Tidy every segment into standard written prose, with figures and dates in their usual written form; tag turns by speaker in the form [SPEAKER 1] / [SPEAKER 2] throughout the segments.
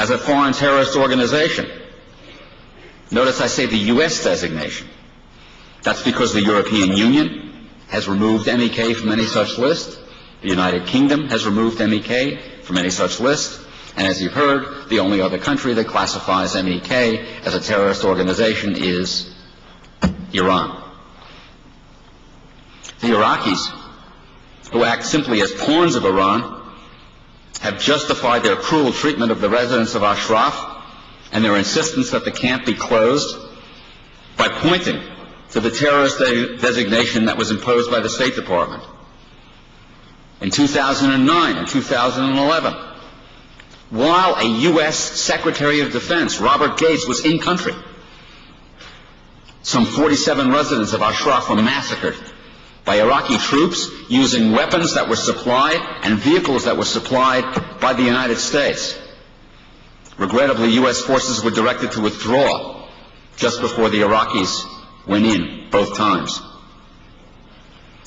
[SPEAKER 1] as a foreign terrorist organization. Notice I say the U.S. designation. That's because the European Union has removed MEK from any such list. The United Kingdom has removed MEK from any such list. And as you've heard, the only other country that classifies MEK as a terrorist organization is Iran. The Iraqis, who act simply as pawns of Iran, have justified their cruel treatment of the residents of Ashraf and their insistence that the camp be closed by pointing to the terrorist designation that was imposed by the State Department. In 2009 and 2011, while a U.S. Secretary of Defense, Robert Gates, was in country, some 47 residents of Ashraf were massacred by Iraqi troops using weapons that were supplied and vehicles that were supplied by the United States. Regrettably, U.S. forces were directed to withdraw just before the Iraqis went in both times.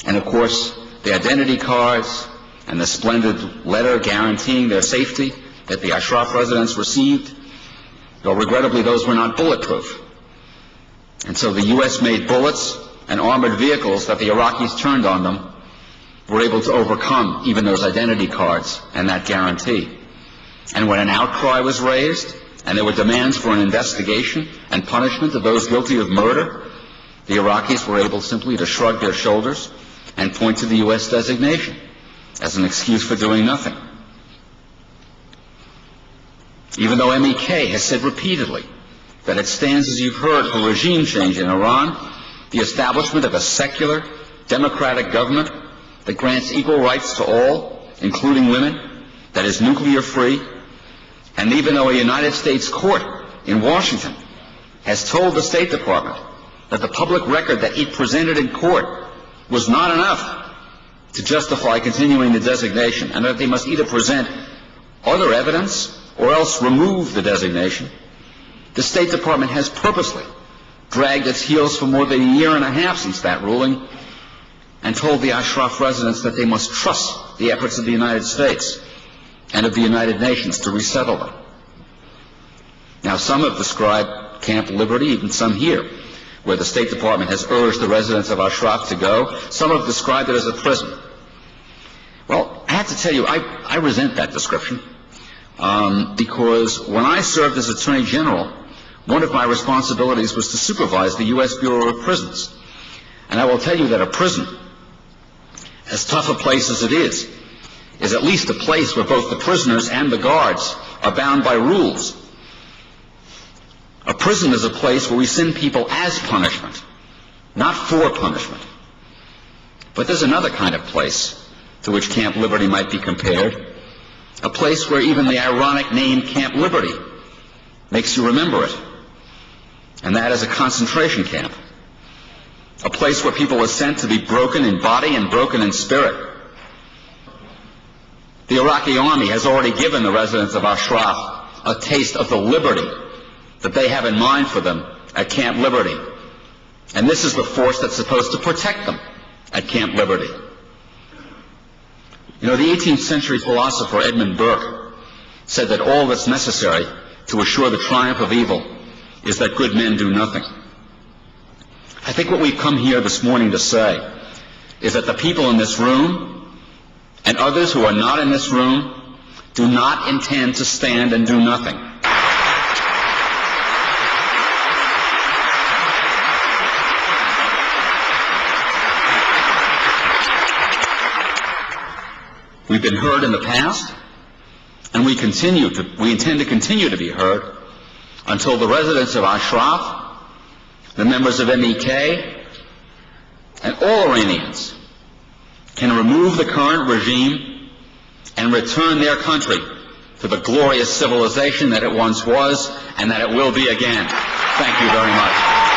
[SPEAKER 1] And of course, the identity cards and the splendid letter guaranteeing their safety that the Ashraf residents received, though regrettably those were not bulletproof. And so the U.S. made bullets and armored vehicles that the Iraqis turned on them were able to overcome even those identity cards and that guarantee. And when an outcry was raised and there were demands for an investigation and punishment of those guilty of murder, the Iraqis were able simply to shrug their shoulders and point to the U.S. designation as an excuse for doing nothing. Even though MEK has said repeatedly that it stands, as you've heard, for regime change in Iran, the establishment of a secular, democratic government that grants equal rights to all, including women, that is nuclear-free, and even though a United States court in Washington has told the State Department that the public record that it presented in court was not enough to justify continuing the designation, and that they must either present other evidence or else remove the designation, the State Department has purposely dragged its heels for more than a year and a half since that ruling and told the Ashraf residents that they must trust the efforts of the United States and of the United Nations to resettle them. Now, some have described Camp Liberty, even some here, where the State Department has urged the residents of Ashraf to go. Some have described it as a prison. Well, I have to tell you, I resent that description because when I served as Attorney General, one of my responsibilities was to supervise the U.S. Bureau of Prisons. And I will tell you that a prison, as tough a place as it is at least a place where both the prisoners and the guards are bound by rules. A prison is a place where we send people as punishment, not for punishment. But there's another kind of place to which Camp Liberty might be compared, a place where even the ironic name Camp Liberty makes you remember it, and that is a concentration camp, a place where people are sent to be broken in body and broken in spirit. The Iraqi army has already given the residents of Ashraf a taste of the liberty that they have in mind for them at Camp Liberty. And this is the force that's supposed to protect them at Camp Liberty. You know, the 18th century philosopher Edmund Burke said that all that's necessary to assure the triumph of evil is that good men do nothing. I think what we've come here this morning to say is that the people in this room and others who are not in this room do not intend to stand and do nothing. We've been heard in the past, and we intend to continue to be heard until the residents of Ashraf, the members of MEK, and all Iranians can remove the current regime and return their country to the glorious civilization that it once was and that it will be again. Thank you very much.